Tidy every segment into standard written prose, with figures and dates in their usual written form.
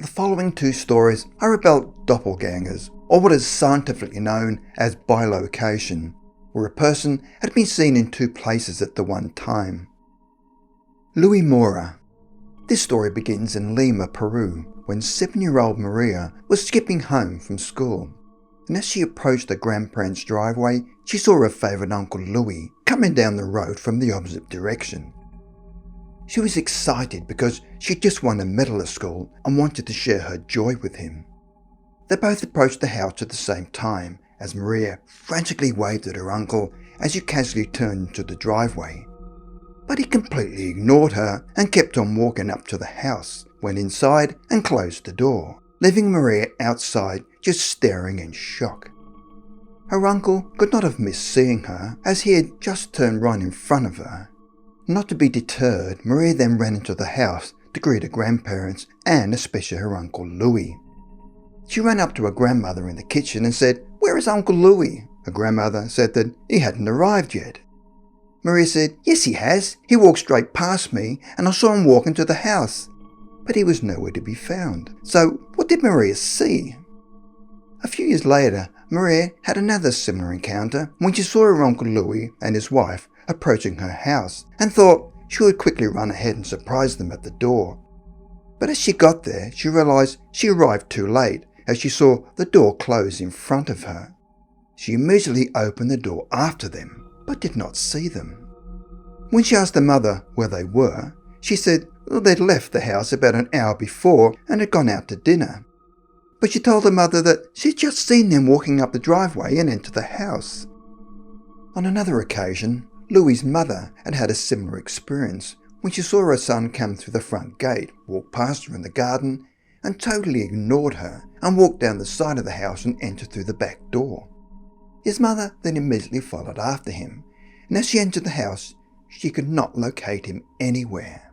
The following two stories are about doppelgangers, or what is scientifically known as bilocation, where a person had been seen in two places at the one time. Louis Mora. This story begins in Lima, Peru, when 7-year-old Maria was skipping home from school. And as she approached her grandparents' driveway, she saw her favourite Uncle Louis coming down the road from the opposite direction. She was excited because she just won a medal at school and wanted to share her joy with him. They both approached the house at the same time as Maria frantically waved at her uncle as he casually turned into the driveway. But he completely ignored her and kept on walking up to the house, went inside and closed the door, leaving Maria outside just staring in shock. Her uncle could not have missed seeing her as he had just turned right in front of her. Not to be deterred, Maria then ran into the house to greet her grandparents and especially her Uncle Louis. She ran up to her grandmother in the kitchen and said, "Where is Uncle Louis?" Her grandmother said that he hadn't arrived yet. Maria said, "Yes, he has. He walked straight past me and I saw him walk into the house." But he was nowhere to be found. So what did Maria see? A few years later, Maria had another similar encounter when she saw her Uncle Louis and his wife approaching her house and thought she would quickly run ahead and surprise them at the door. But as she got there, she realised she arrived too late as she saw the door close in front of her. She immediately opened the door after them, but did not see them. When she asked her mother where they were, she said they'd left the house about an hour before and had gone out to dinner. But she told her mother that she'd just seen them walking up the driveway and enter the house. On another occasion, Louis's mother had had a similar experience when she saw her son come through the front gate, walk past her in the garden, and totally ignored her and walked down the side of the house and entered through the back door. His mother then immediately followed after him, and as she entered the house, she could not locate him anywhere.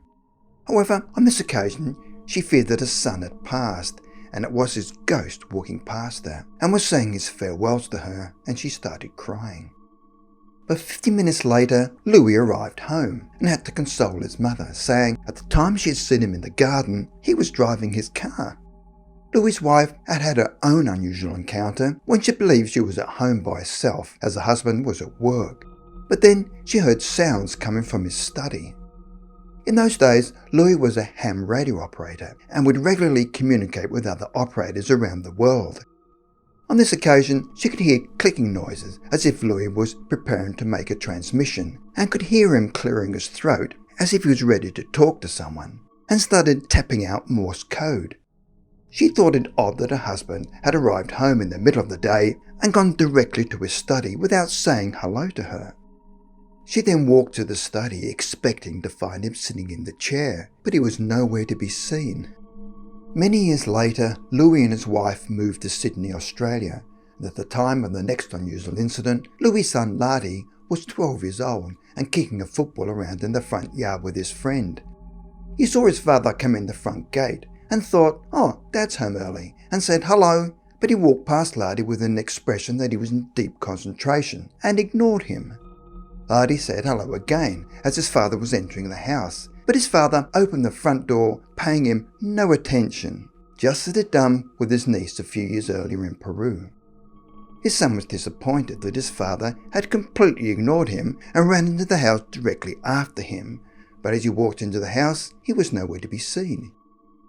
However, on this occasion, she feared that her son had passed, and it was his ghost walking past her and was saying his farewells to her, and she started crying. But 50 minutes later, Louis arrived home and had to console his mother, saying at the time she had seen him in the garden, he was driving his car. Louis's wife had had her own unusual encounter when she believed she was at home by herself as her husband was at work. But then she heard sounds coming from his study. In those days, Louis was a ham radio operator and would regularly communicate with other operators around the world. On this occasion, she could hear clicking noises as if Louis was preparing to make a transmission and could hear him clearing his throat as if he was ready to talk to someone and started tapping out Morse code. She thought it odd that her husband had arrived home in the middle of the day and gone directly to his study without saying hello to her. She then walked to the study expecting to find him sitting in the chair, but he was nowhere to be seen. Many years later, Louis and his wife moved to Sydney, Australia, and at the time of the next unusual incident, Louis' son Lardy was 12 years old and kicking a football around in the front yard with his friend. He saw his father come in the front gate and thought, "Oh, Dad's home early," and said hello, but he walked past Lardy with an expression that he was in deep concentration and ignored him. Lardy said hello again as his father was entering the house, but his father opened the front door, paying him no attention, just as he'd done with his niece a few years earlier in Peru. His son was disappointed that his father had completely ignored him and ran into the house directly after him, but as he walked into the house, he was nowhere to be seen.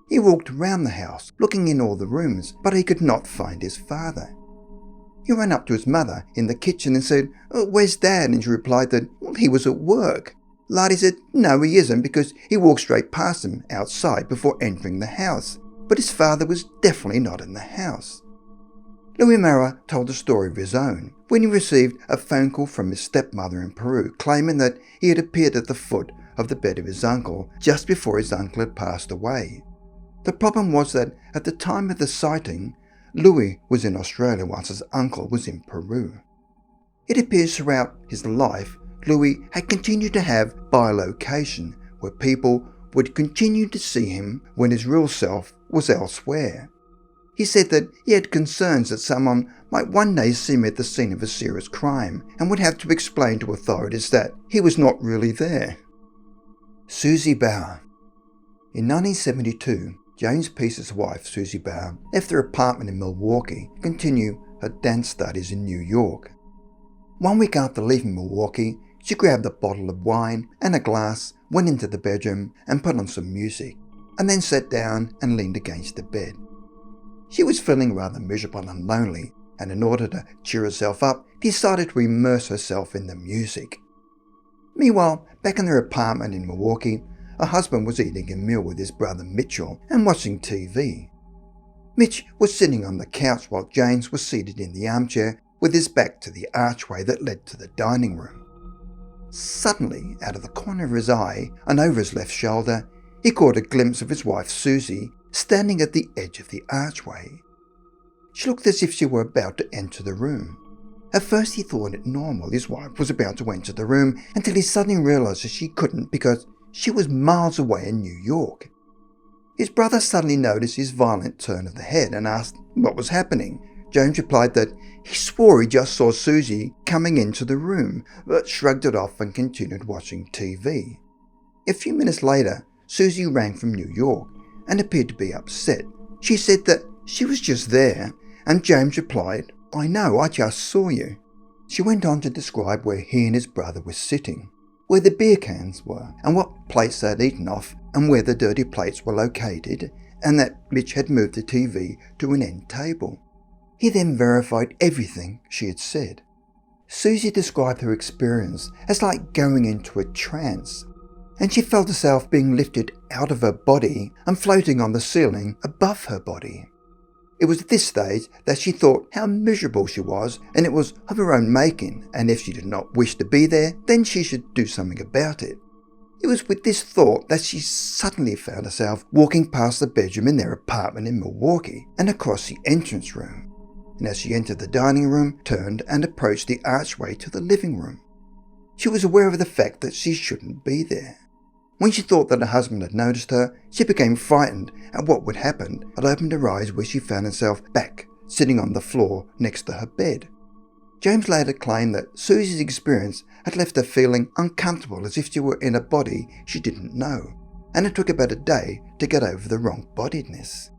He walked around the house, looking in all the rooms, but he could not find his father. He ran up to his mother in the kitchen and said, "Where's Dad?" And she replied that, "Well, he was at work." Lardy said, "No, he isn't, because he walked straight past him outside before entering the house. But his father was definitely not in the house." Louis Mora told a story of his own when he received a phone call from his stepmother in Peru claiming that he had appeared at the foot of the bed of his uncle just before his uncle had passed away. The problem was that at the time of the sighting, Louis was in Australia whilst his uncle was in Peru. It appears throughout his life, Louis had continued to have bilocation, where people would continue to see him when his real self was elsewhere. He said that he had concerns that someone might one day see him at the scene of a serious crime and would have to explain to authorities that he was not really there. Susie Bauer. In 1972, James Peace's wife, Susie Bauer, left their apartment in Milwaukee to continue her dance studies in New York. 1 week after leaving Milwaukee, she grabbed a bottle of wine and a glass, went into the bedroom and put on some music, and then sat down and leaned against the bed. She was feeling rather miserable and lonely, and in order to cheer herself up, decided to immerse herself in the music. Meanwhile, back in their apartment in Milwaukee, her husband was eating a meal with his brother Mitchell and watching TV. Mitch was sitting on the couch while James was seated in the armchair with his back to the archway that led to the dining room. Suddenly, out of the corner of his eye and over his left shoulder, he caught a glimpse of his wife Susie standing at the edge of the archway. She looked as if she were about to enter the room. At first he thought it normal his wife was about to enter the room, until he suddenly realised that she couldn't because she was miles away in New York. His brother suddenly noticed his violent turn of the head and asked what was happening. James replied that he swore he just saw Susie coming into the room, but shrugged it off and continued watching TV. A few minutes later, Susie rang from New York and appeared to be upset. She said that she was just there, and James replied, "I know, I just saw you." She went on to describe where he and his brother were sitting, where the beer cans were, and what plates they had eaten off, and where the dirty plates were located, and that Mitch had moved the TV to an end table. He then verified everything she had said. Susie described her experience as like going into a trance, and she felt herself being lifted out of her body and floating on the ceiling above her body. It was at this stage that she thought how miserable she was, and it was of her own making, and if she did not wish to be there, then she should do something about it. It was with this thought that she suddenly found herself walking past the bedroom in their apartment in Milwaukee and across the entrance room, and as she entered the dining room, turned and approached the archway to the living room. She was aware of the fact that she shouldn't be there. When she thought that her husband had noticed her, she became frightened at what would happen and opened her eyes where she found herself back, sitting on the floor next to her bed. James later claimed that Susie's experience had left her feeling uncomfortable as if she were in a body she didn't know, and it took about a day to get over the wrong-bodiedness.